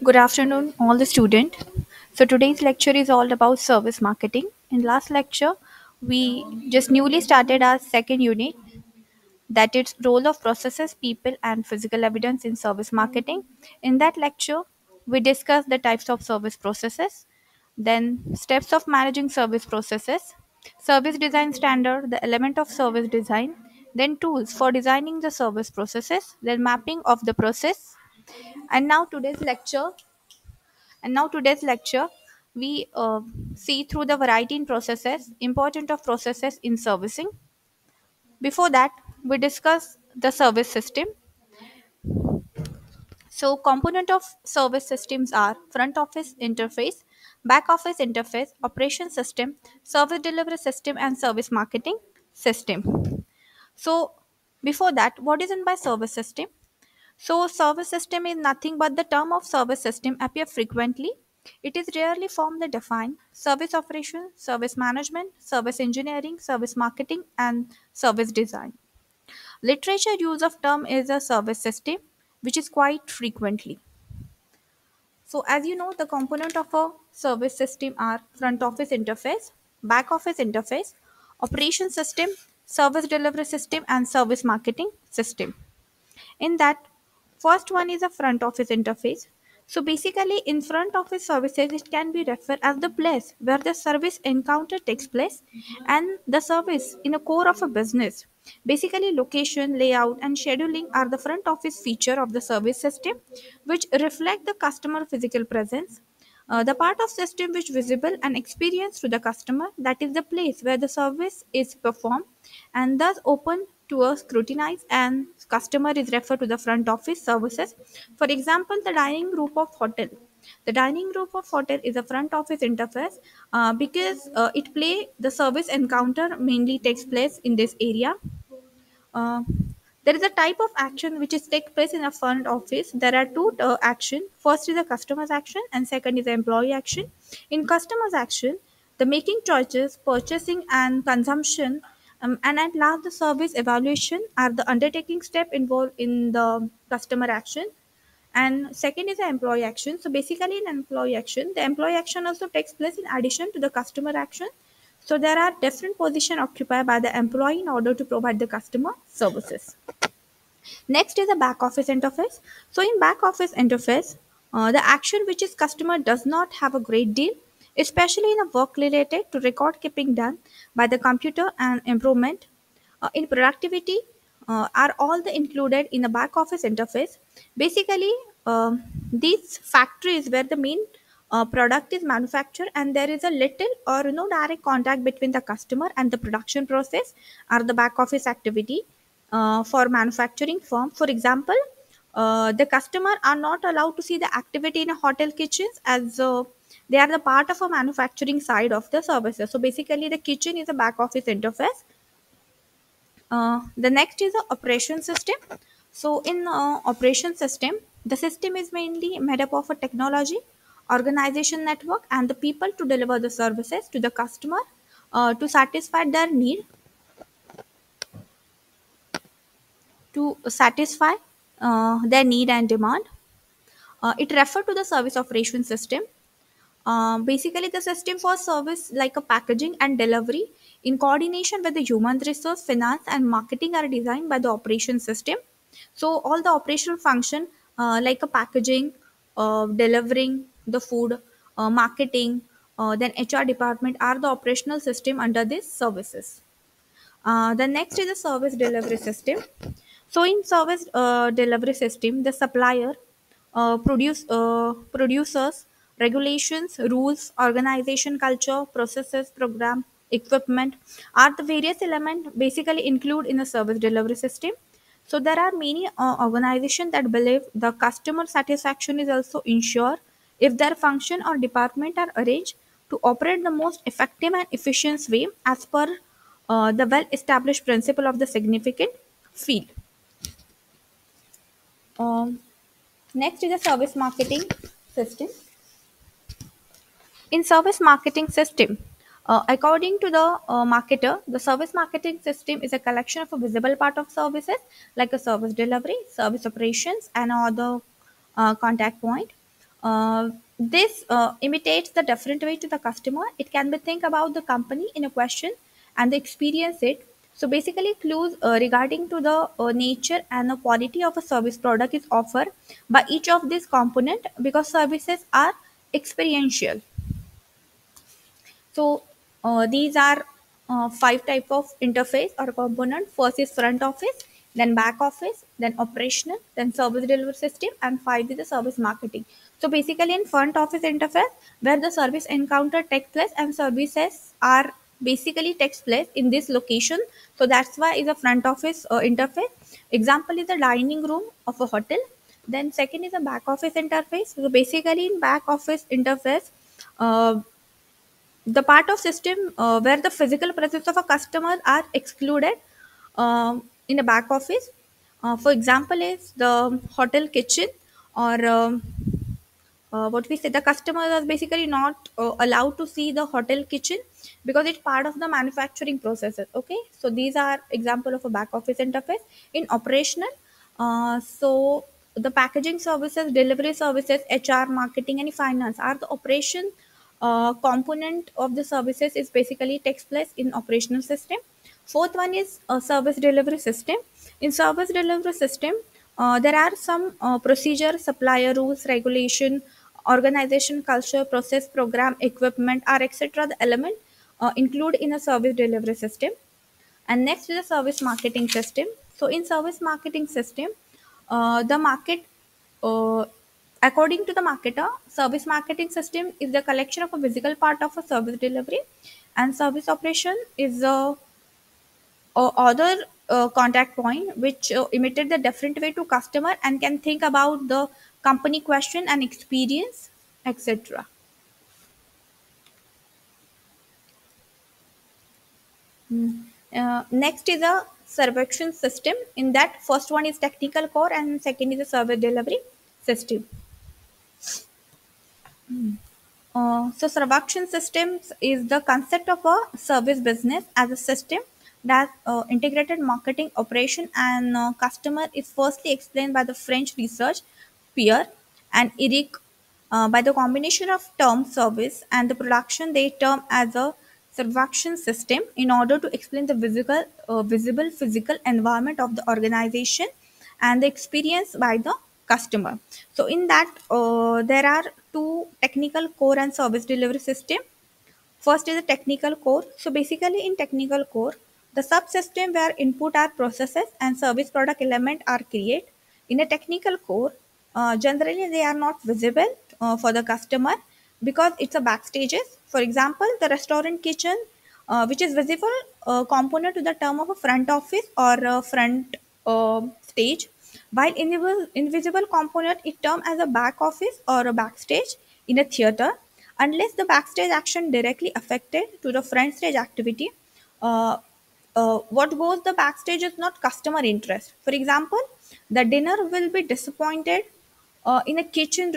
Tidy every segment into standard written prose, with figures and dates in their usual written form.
Good afternoon, all the student. So today's lecture is all about service marketing. In last lecture, we just newly started our second unit, that is role of processes, people, and physical evidence in service marketing. In that lecture, we discussed the types of service processes, then steps of managing service processes, service design standard, the element of service design, then tools for designing the service processes, then mapping of the process. And now today's lecture we see through the variety in processes, important of processes in servicing. Before that, we discuss the service system. So, component of service systems are front office interface, back office interface, operation system, service delivery system, and service marketing system. So, before that, what is in by service system? So, service system is nothing but the term of service system appear frequently. It is rarely formally defined. Service operation, service management, service engineering, service marketing, and service design. Literature use of term is a service system, which is quite frequently. So, as you know, the component of a service system are front office interface, back office interface, operation system, service delivery system, and service marketing system. In that, first one is a front office interface. So basically, in front office services, it can be referred as the place where the service encounter takes place and the service in a core of a business. Basically, location, layout, and scheduling are the front office feature of the service system, which reflect the customer physical presence. The part of system which visible and experienced to the customer, that is the place where the service is performed and thus open to a scrutinize, and customer is referred to the front office services. For example, the dining group of hotel. The dining group of hotel is a front office interface because it play the service encounter mainly takes place in this area. uh, there is a type of action which is take place in a front office. There are two action. First is the customer's action, and second is the employee action. In customer's action, the making choices, purchasing, and consumption, and at last the service evaluation are the undertaking step involved in the customer action. And second is the employee action. So basically, in employee action, the employee action also takes place in addition to the customer action. So there are different positions occupied by the employee in order to provide the customer services. Next is the back office interface. So in back office interface, the action which is customer does not have a great deal, especially in a work related to record keeping done by the computer and improvement in productivity are all the included in the back office interface. Basically, these factories where the main product is manufactured and there is a little or no direct contact between the customer and the production process are the back office activity for manufacturing firm. For example, the customer are not allowed to see the activity in a hotel kitchens as they are the part of a manufacturing side of the services. So basically, the kitchen is a back office interface. The next is the operation system. So in operation system, the system is mainly made up of a technology, organization network, and the people to deliver the services to the customer to satisfy their need, their need and demand. It refers to the service operation system. Basically, the system for service like a packaging and delivery in coordination with the human resource, finance, and marketing are designed by the operation system. So, all the operational function like a packaging, delivering the food, marketing, then HR department are the operational system under these services. The next is the service delivery system. So in service delivery system, the supplier, producers, regulations, rules, organization culture, processes, program, equipment are the various elements basically include in the service delivery system. So there are many organizations that believe the customer satisfaction is also ensured if their function or department are arranged to operate the most effective and efficient way as per the well established principle of the significant field. Um, Next is the service marketing system. In service marketing system, according to the marketer, the service marketing system is a collection of a visible part of services like a service delivery, service operations, and other contact point. This imitates the different way to the customer. It can be think about the company in a question and they experience it. So basically, clues regarding to the nature and the quality of a service product is offered by each of these component because services are experiential. So these are five type of interface or component. First is front office, then back office, then operational, then service delivery system, and five is the service marketing. So basically, in front office interface, where the service encounter takes place and services are basically takes place in this location. So that's why is a front office interface. Example is the dining room of a hotel. Then second is a back office interface. So basically, in back office interface. The part of system where the physical presence of a customer are excluded in a back office. For example, is the hotel kitchen or what we say the customer is basically not allowed to see the hotel kitchen because it's part of the manufacturing processes. Okay, so these are example of a back office interface. In operational, so the packaging services, delivery services, HR, marketing, and finance are the operation component of the services is basically takes place in operational system. Fourth one is a service delivery system. In service delivery system, there are some procedure, supplier rules, regulation, organization, culture, process, program, equipment, or etc. The element include in a service delivery system. And next is the service marketing system. So in service marketing system, the market uh, according to the marketer, service marketing system is the collection of a physical part of a service delivery, and service operation is a other contact point which imitate the different way to customer and can think about the company question and experience, etc. Next is a servation system. In that, first one is technical core and second is a service delivery system. So Sarvakshan systems is the concept of a service business as a system that integrated marketing operation and customer is firstly explained by the French research Pierre and Eric by the combination of term service and the production they term as a Sarvakshan system in order to explain the visible physical environment of the organization and the experience by the customer. So in that, there are two technical core and service delivery system. First is the technical core. So basically in technical core, the subsystem where input are processes and service product element are created. In a technical core, generally they are not visible for the customer because it's a backstages. For example, the restaurant kitchen, which is visible component to the term of a front office or a front stage, while invisible component is termed as a back office or a backstage in a theater. Unless the backstage action directly affected to the front stage activity, uh, what goes the backstage is not customer interest. For example, the dinner will be disappointed in a kitchen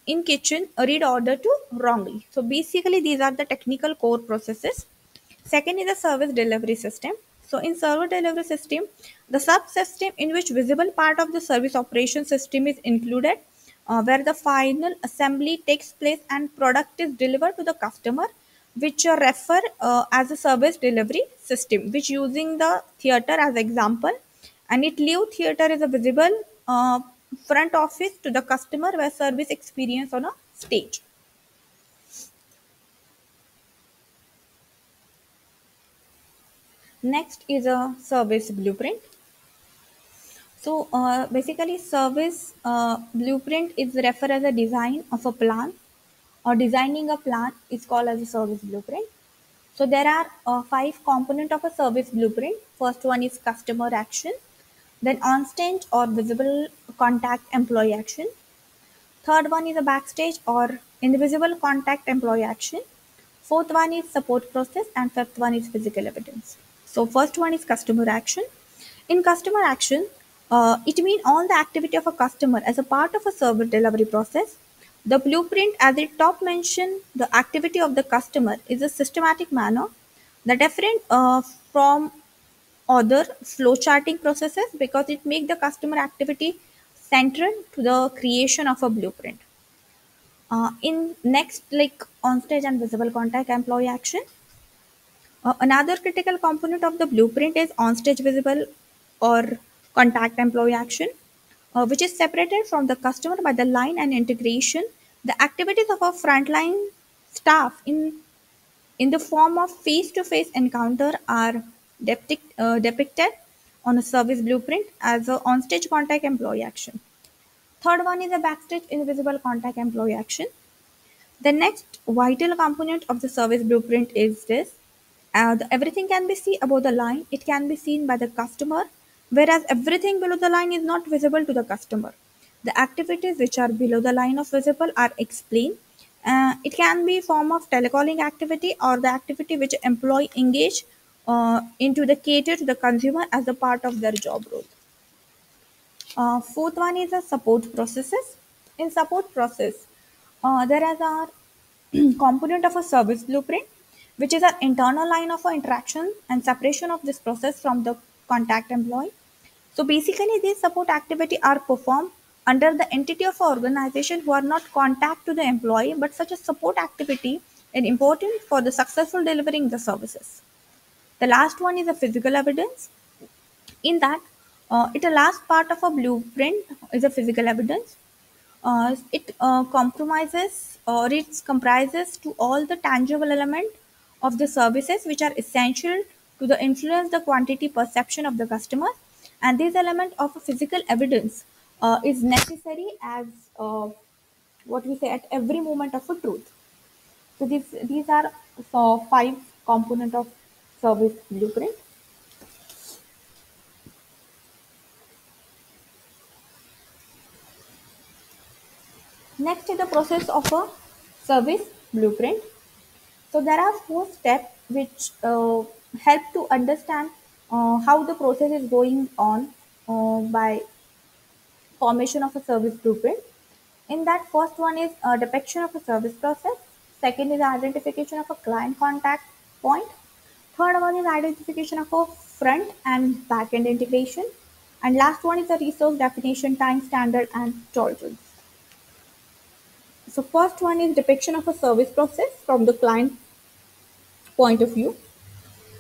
in kitchen read order to wrongly. So basically, these are the technical core processes. Second is the service delivery system. So in service delivery system, the subsystem in which visible part of the service operation system is included, where the final assembly takes place and product is delivered to the customer, which refer as a service delivery system, which using the theater as example, and it leave theater is a visible front office to the customer where service experience on a stage. Next is a service blueprint. So basically, service blueprint is referred as a design of a plan or designing a plan is called as a service blueprint. So there are five component of a service blueprint. First one is customer action, then on-stage or visible contact employee action. Third one is a backstage or invisible contact employee action. Fourth one is support process, and fifth one is physical evidence. So first one is customer action. In customer action, it means all the activity of a customer as a part of a service delivery process. The blueprint, as it top mentioned, the activity of the customer is a systematic manner, the different from other flow charting processes because it make the customer activity central to the creation of a blueprint. In next, like on-stage and visible contact employee action. Another critical component of the blueprint is on-stage visible or contact employee action, which is separated from the customer by the line and integration. The activities of our frontline staff in the form of face-to-face encounter are depicted on a service blueprint as a on-stage contact employee action. Third one is a backstage invisible contact employee action. The next vital component of the service blueprint is this. Everything can be seen above the line. It can be seen by the customer, whereas everything below the line is not visible to the customer. The activities which are below the line of visible are explained. It can be form of telecalling activity or the activity which employee engage into the cater to the consumer as a part of their job role. Fourth one is a support processes. In support process, there is a component of a service blueprint, which is an internal line of interaction and separation of this process from the contact employee. So basically, these support activity are performed under the entity of an organization who are not contact to the employee, but such a support activity is important for the successful delivering the services. The last one is a physical evidence. In that, it a last part of a blueprint is a physical evidence. It compromises or it comprises to all the tangible element of the services which are essential to the influence the quantity perception of the customer, and this element of a physical evidence is necessary as what we say at every moment of a truth. So these are five component of service blueprint. Next is the process of a service blueprint. So there are four steps which help to understand how the process is going on by formation of a service blueprint. In that, first one is depiction of a service process. Second is identification of a client contact point. Third one is identification of a front and back end integration. And last one is the resource definition, time standard, and tolerance. So first one is depiction of a service process from the client point of view.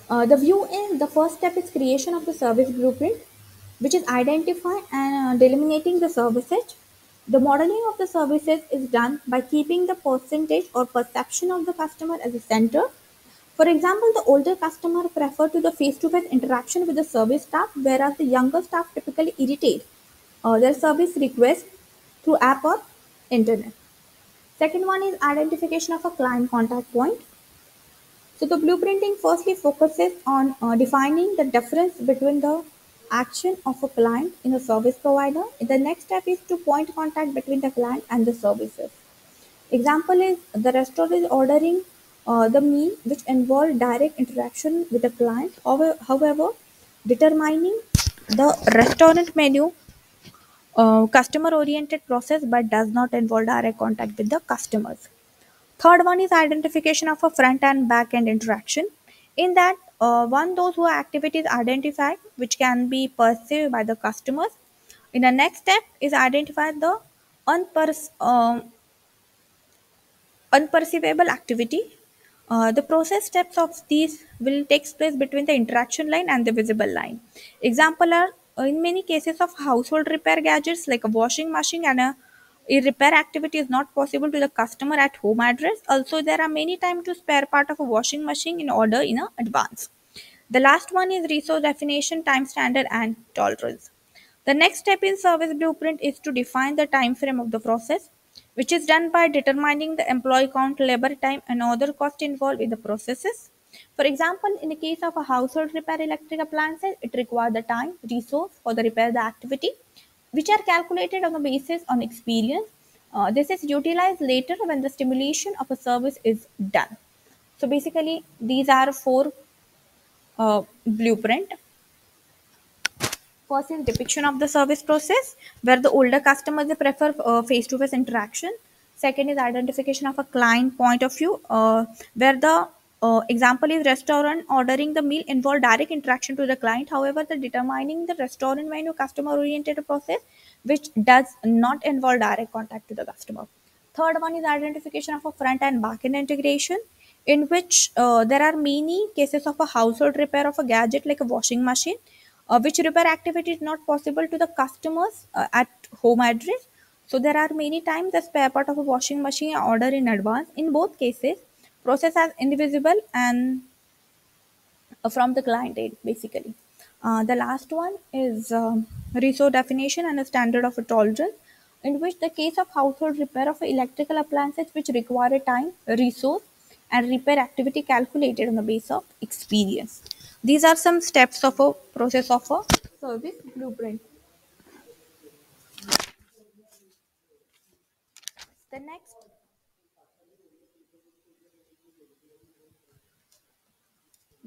The view is the first step is creation of the service blueprint, which is identify and delimiting the services. The modeling of the services is done by keeping the percentage or perception of the customer as a center. For example, the older customer prefer to the face-to-face interaction with the service staff, whereas the younger staff typically irritate their service request through app or internet. Second one is identification of a client contact point. So the blueprinting firstly focuses on defining the difference between the action of a client in a service provider. The next step is to point contact between the client and the services. Example is the restaurant is ordering the meal which involve direct interaction with the client. However, determining the restaurant menu customer oriented process but does not involve direct contact with the customers. Third one is identification of a front and back end interaction. In that, one those who are activities identified which can be perceived by the customers. In the next step is identify the unperceivable activity. The process steps of these will take place between the interaction line and the visible line. Example are in many cases of household repair gadgets like a washing machine and a repair activity is not possible to the customer at home address. Also, there are many times to spare part of a washing machine in order in advance. The last one is resource definition, time standard, and tolerance. The next step in service blueprint is to define the time frame of the process, which is done by determining the employee count, labor time, and other costs involved in the processes. For example, in the case of a household repair electric appliances, it requires the time, resource for the repair the activity, which are calculated on the basis on experience. This is utilized later when the stimulation of a service is done. So basically, these are four blueprint. First is depiction of the service process, where the older customers they prefer face-to-face interaction. Second is identification of a client point of view, where the example is restaurant ordering the meal involve direct interaction to the client. However, the determining the restaurant menu customer-oriented process, which does not involve direct contact to the customer. Third one is identification of a front and back end integration, in which there are many cases of a household repair of a gadget like a washing machine, which repair activity is not possible to the customers at home address. So there are many times the spare part of a washing machine are ordered in advance. In both cases, process as indivisible and from the client end basically. The last one is resource definition and a standard of a tolerance, in which the case of household repair of electrical appliances which require a time, resource, and repair activity calculated on the basis of experience. These are some steps of a process of a service blueprint. The next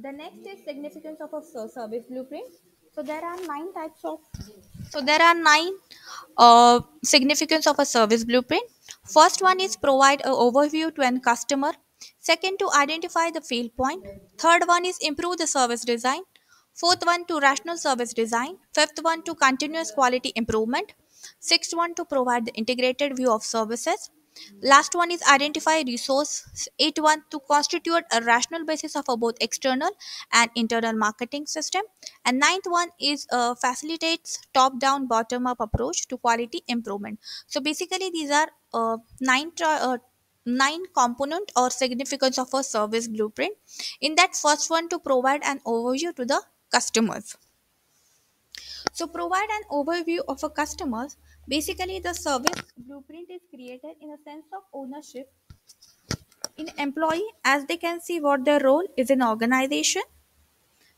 The next is significance of a service blueprint. So there are nine types of. So there are nine significance of a service blueprint. First one is provide an overview to an customer. Second, to identify the fail point. Third one is improve the service design. Fourth one to rational service design. Fifth one to continuous quality improvement. Sixth one to provide the integrated view of services. Last one is identify resource. Eighth one to constitute a rational basis of a both external and internal marketing system. And ninth one is facilitates top down bottom up approach to quality improvement. So basically these are nine component or significance of a service blueprint. In that first one, to provide an overview to the customers. So provide an overview of a customers. Basically, the service blueprint is created in a sense of ownership in employee, as they can see what their role is in organization.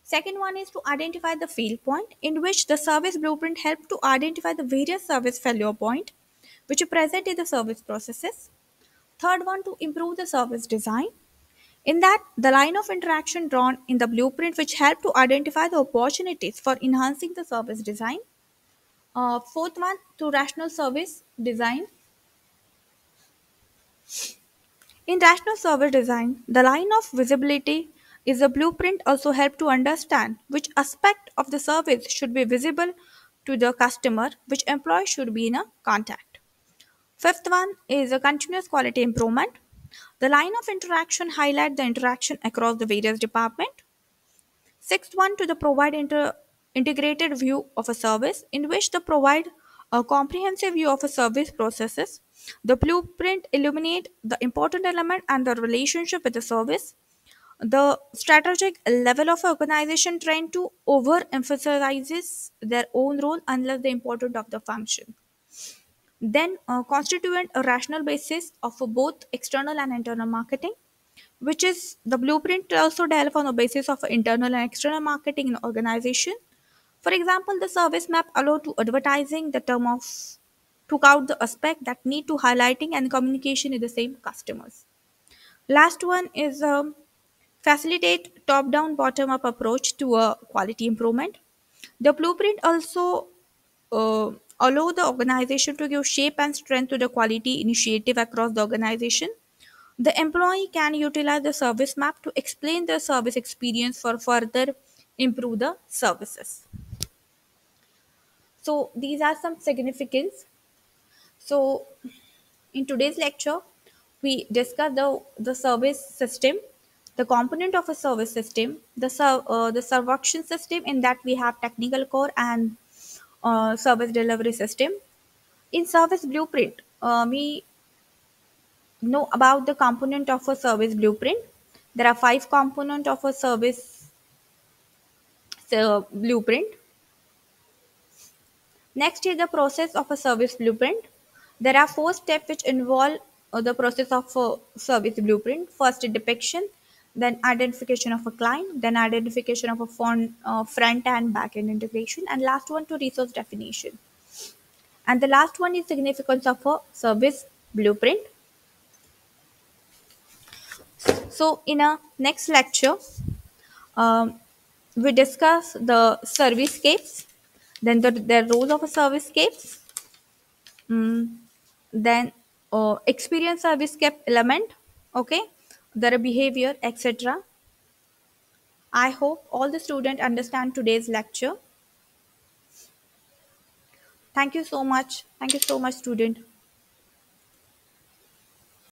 Second one is to identify the fail point, in which the service blueprint help to identify the various service failure point which are present in the service processes. Third one, to improve the service design. In that, the line of interaction drawn in the blueprint which help to identify the opportunities for enhancing the service design. Fourth one, to rational service design. In rational service design, the line of visibility is a blueprint also help to understand which aspect of the service should be visible to the customer, which employee should be in a contact. Fifth one is a continuous quality improvement. The line of interaction highlight the interaction across the various department. Sixth one, to the provide integrated view of a service, in which the provide a comprehensive view of a service processes. The blueprint illuminate the important element and the relationship with the service. The strategic level of organization trying to overemphasizes their own role unless the importance of the function. Then constituent a rational basis of both external and internal marketing, which is the blueprint also developed on the basis of internal and external marketing in organization. For example, the service map allow to advertising the term of took out the aspect that need to highlighting and communication with the same customers. Last one is facilitate top-down, bottom-up approach to a quality improvement. The blueprint also uh, allow the organization to give shape and strength to the quality initiative across the organization. The employee can utilize the service map to explain the service experience for further improve the services. So these are some significance. So in today's lecture, we discuss the service system, the component of a service system, the server system. In that we have technical core and service delivery system. In service blueprint, we know about the component of a service blueprint. There are five components of a service blueprint. Next is the process of a service blueprint. There are four steps which involve the process of a service blueprint. First, depiction, then identification of a client, then identification of a front and back end integration, and last one to resource definition. And the last one is significance of a service blueprint. So in a next lecture, um, we discuss the servicescapes, then the role of a servicescapes, then experience servicescape element, okay, their behavior, etc. I hope all the students understand today's lecture. Thank you so much. Thank you so much, student.